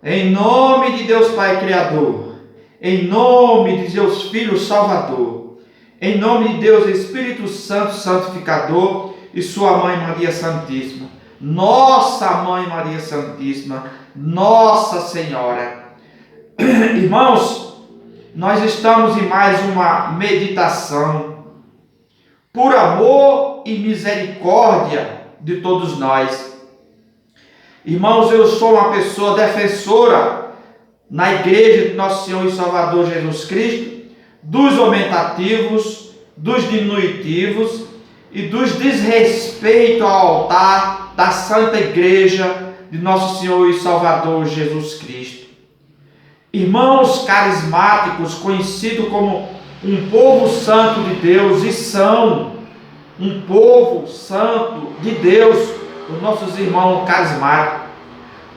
Em nome de Deus Pai Criador, em nome de Deus Filho Salvador, em nome de Deus Espírito Santo Santificador e sua Mãe Maria Santíssima, nossa Mãe Maria Santíssima, Nossa Senhora. Irmãos, nós estamos em mais uma meditação por amor e misericórdia de todos nós. Irmãos, eu sou uma pessoa defensora na igreja de Nosso Senhor e Salvador Jesus Cristo dos aumentativos, dos diminutivos e dos desrespeitos ao altar da Santa Igreja de Nosso Senhor e Salvador Jesus Cristo. Irmãos carismáticos, conhecidos como um povo santo de Deus, e são um povo santo de Deus, os nossos irmãos carismáticos,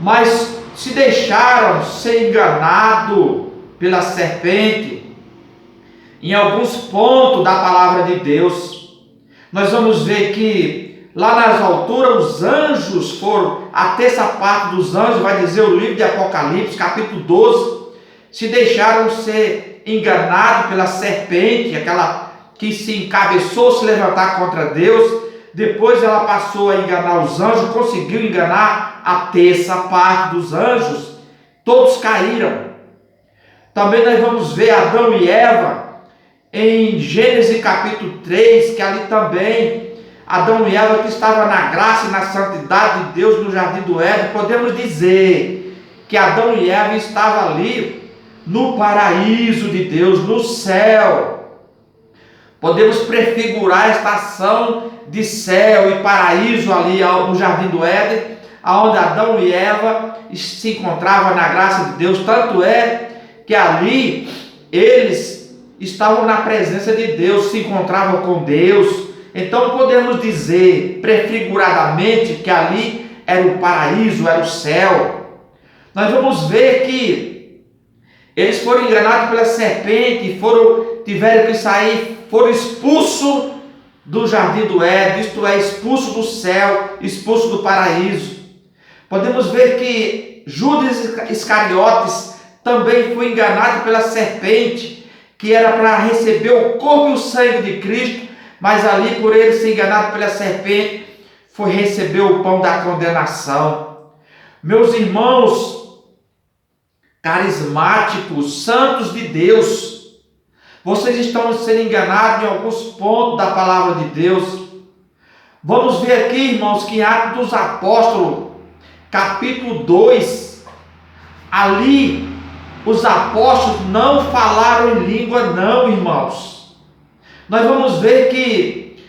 mas se deixaram ser enganados pela serpente em alguns pontos da palavra de Deus. Nós vamos ver que lá nas alturas os anjos foram, a terça parte dos anjos, vai dizer o livro de Apocalipse, capítulo 12, se deixaram ser enganados pela serpente, aquela que se encabeçou se levantar contra Deus. Depois ela passou a enganar os anjos, conseguiu enganar a terça parte dos anjos, todos caíram. Também nós vamos ver Adão e Eva em Gênesis capítulo 3, que ali também Adão e Eva que estavam na graça e na santidade de Deus no jardim do Éden. Podemos dizer que Adão e Eva estavam ali no paraíso de Deus, no céu. Podemos prefigurar a estação de céu e paraíso ali no jardim do Éden, onde Adão e Eva se encontravam na graça de Deus. Tanto é que ali eles estavam na presença de Deus, se encontravam com Deus. Então podemos dizer prefiguradamente que ali era o paraíso, era o céu. Nós vamos ver que eles foram enganados pela serpente, tiveram que sair, foram expulsos do jardim do Éden, isto é, expulso do céu, expulso do paraíso. Podemos ver que Judas Iscariotes também foi enganado pela serpente, que era para receber o corpo e o sangue de Cristo, mas ali, por ele ser enganado pela serpente, foi receber o pão da condenação. Meus irmãos carismáticos, santos de Deus, vocês estão sendo enganados em alguns pontos da palavra de Deus. Vamos ver aqui, irmãos, que em Atos dos Apóstolos, capítulo 2, ali os apóstolos não falaram em língua não, irmãos. Nós vamos ver que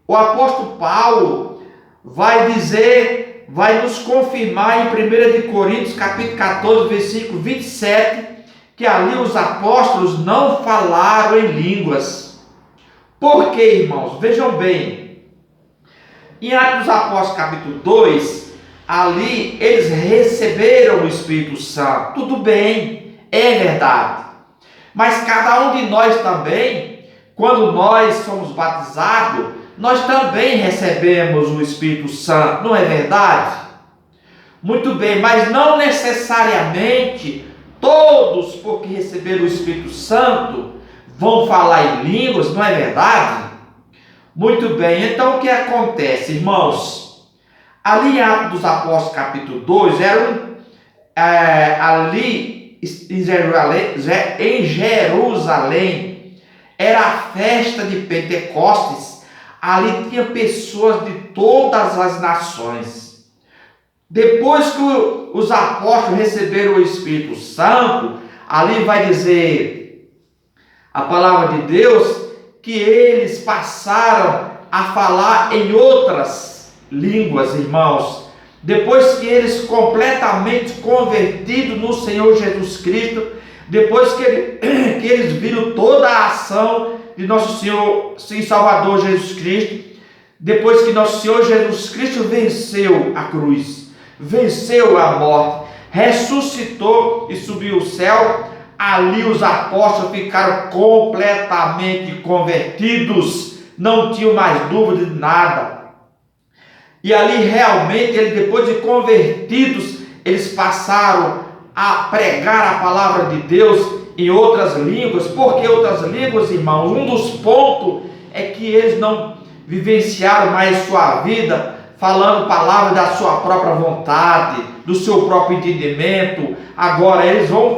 o apóstolo Paulo vai dizer, vai nos confirmar em 1 de Coríntios, capítulo 14, versículo 27, que ali os apóstolos não falaram em línguas. Por quê, irmãos? Vejam bem, em Atos dos Apóstolos capítulo 2, ali eles receberam o Espírito Santo. Tudo bem, é verdade. Mas cada um de nós também, quando nós somos batizados, nós também recebemos o Espírito Santo, não é verdade? Muito bem, mas não necessariamente todos, porque receberam o Espírito Santo, vão falar em línguas, não é verdade? Muito bem, então o que acontece, irmãos? Ali em Atos dos Apóstolos capítulo 2, ali em Jerusalém, era a festa de Pentecostes. Ali tinha pessoas de todas as nações. Depois que os apóstolos receberam o Espírito Santo, ali vai dizer a palavra de Deus que eles passaram a falar em outras línguas, irmãos. Depois que eles completamente convertidos no Senhor Jesus Cristo, depois que eles viram toda a ação de nosso Senhor e Salvador Jesus Cristo, depois que nosso Senhor Jesus Cristo venceu a cruz, venceu a morte, ressuscitou e subiu ao céu, ali os apóstolos ficaram completamente convertidos, não tinham mais dúvida de nada. E ali realmente, depois de convertidos, eles passaram a pregar a palavra de Deus em outras línguas. Por que outras línguas, irmãos? Um dos pontos é que eles não vivenciaram mais sua vida falando palavras da sua própria vontade, do seu próprio entendimento. Agora eles vão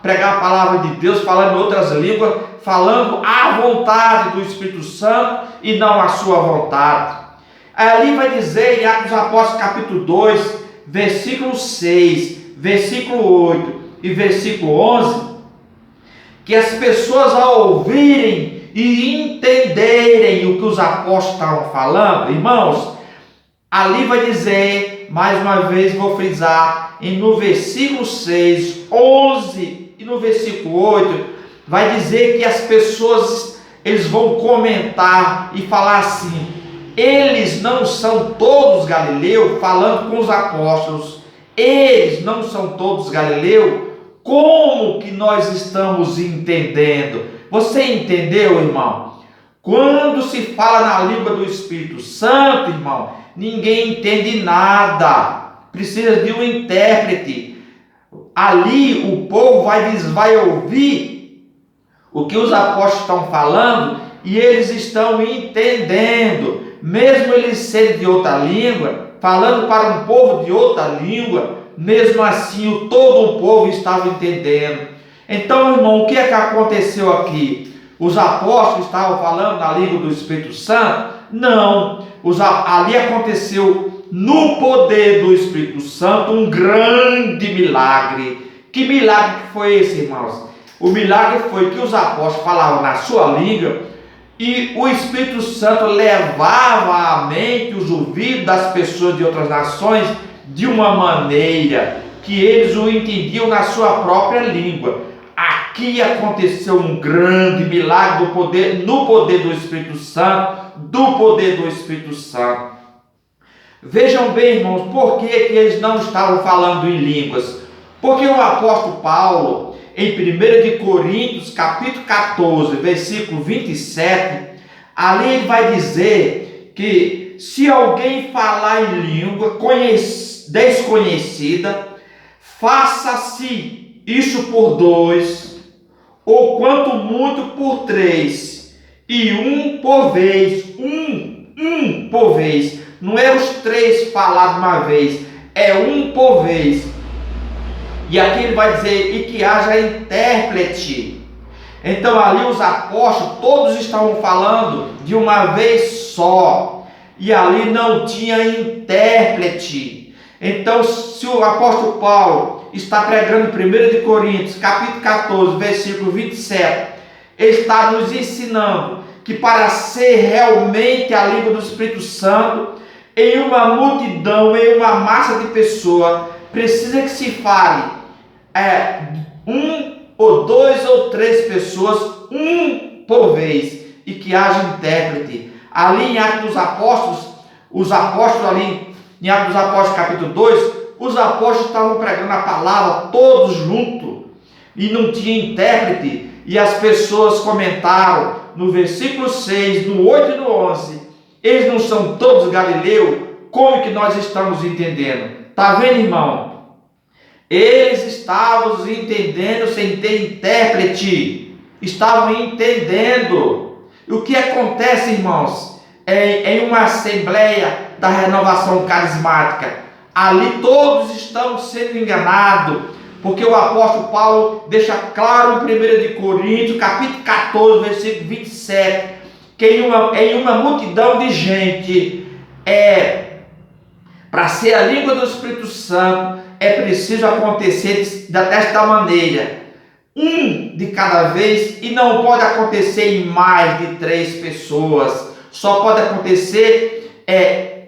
pregar a palavra de Deus, falando em outras línguas, falando a vontade do Espírito Santo e não a sua vontade. Ali vai dizer em Atos dos Apóstolos capítulo 2, versículo 6, versículo 8 e versículo 11, que as pessoas ao ouvirem e entenderem o que os apóstolos estavam falando, irmãos, ali vai dizer, mais uma vez vou frisar, no versículo 6, 11 e no versículo 8, vai dizer que as pessoas, eles vão comentar e falar assim: eles não são todos galileus, falando com os apóstolos, eles não são todos galileus, como que nós estamos entendendo? Você entendeu, irmão? Quando se fala na língua do Espírito Santo, irmão, ninguém entende nada, precisa de um intérprete. Ali o povo vai ouvir o que os apóstolos estão falando e eles estão entendendo, mesmo eles serem de outra língua, falando para um povo de outra língua, mesmo assim todo o povo estava entendendo. Então, irmão, o que é que aconteceu aqui? Os apóstolos estavam falando na língua do Espírito Santo? Não, ali aconteceu no poder do Espírito Santo um grande milagre. Que milagre que foi esse, irmãos? O milagre foi que os apóstolos falavam na sua língua e o Espírito Santo levava à mente, os ouvidos das pessoas de outras nações de uma maneira que eles o entendiam na sua própria língua. Aqui aconteceu um grande milagre no poder do Espírito Santo, do poder do Espírito Santo. Vejam bem, irmãos, por que eles não estavam falando em línguas? Porque o apóstolo Paulo, em 1 de Coríntios, capítulo 14, versículo 27, ali ele vai dizer que se alguém falar em língua desconhecida, faça-se isso por 2, ou quanto muito por 3, e um por vez, um por vez. Não é os 3 falados uma vez, é um por vez. E aqui ele vai dizer, e que haja intérprete. Então ali os apóstolos, todos estavam falando de uma vez só, e ali não tinha intérprete. Então, se o apóstolo Paulo está pregando 1 de Coríntios, capítulo 14, versículo 27, ele está nos ensinando que para ser realmente a língua do Espírito Santo, em uma multidão, em uma massa de pessoas, precisa que se fale um ou 2 ou 3 pessoas, um por vez, e que haja intérprete. Ali em Atos dos Apóstolos, os apóstolos ali em Atos dos Apóstolos capítulo 2, os apóstolos estavam pregando a palavra todos juntos e não tinha intérprete, e as pessoas comentaram no versículo 6, no 8 e no 11, eles não são todos galileus? Como que nós estamos entendendo? Está vendo, irmão? Eles estavam entendendo sem ter intérprete, estavam entendendo. E o que acontece, irmãos, em uma assembleia da renovação carismática? Ali todos estão sendo enganados, porque o apóstolo Paulo deixa claro em 1 de Coríntios, capítulo 14, versículo 27, que em uma multidão de gente, para ser a língua do Espírito Santo, é preciso acontecer desta maneira, um de cada vez, e não pode acontecer em mais de 3 pessoas, só pode acontecer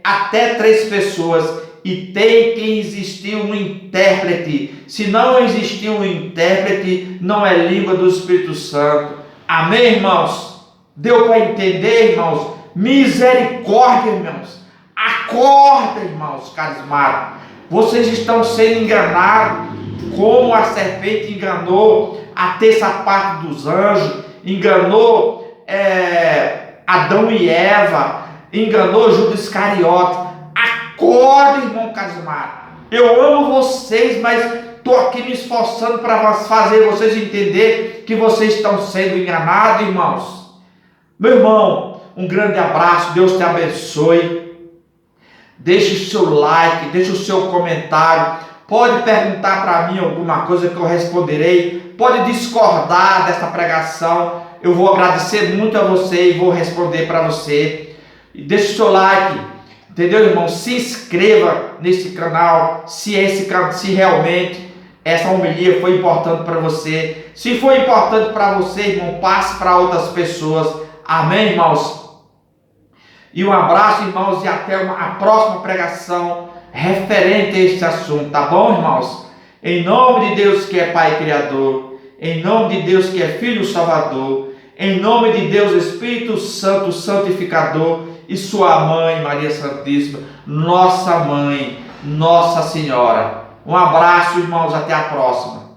até 3 pessoas, e tem que existir um intérprete. Se não existir um intérprete, não é língua do Espírito Santo. Amém, irmãos? Deu para entender, irmãos? Misericórdia, irmãos. Acorda, irmãos carismáticos. Vocês estão sendo enganados, como a serpente enganou a terça parte dos anjos, enganou Adão e Eva, enganou Judas Iscariote. Acorda, irmão carismático. Eu amo vocês, mas estou aqui me esforçando para fazer vocês entender que vocês estão sendo enganados, irmãos. Meu irmão, um grande abraço, Deus te abençoe. Deixe o seu like, deixe o seu comentário. Pode perguntar para mim alguma coisa que eu responderei. Pode discordar desta pregação. Eu vou agradecer muito a você e vou responder para você. Deixe o seu like, entendeu, irmão? Se inscreva nesse canal se realmente essa homilia foi importante para você. Se foi importante para você, irmão, passe para outras pessoas. Amém, irmãos? E um abraço, irmãos, e até a próxima pregação referente a este assunto, tá bom, irmãos? Em nome de Deus que é Pai Criador, em nome de Deus que é Filho Salvador, em nome de Deus Espírito Santo Santificador e sua mãe Maria Santíssima, nossa mãe, Nossa Senhora. Um abraço, irmãos, até a próxima.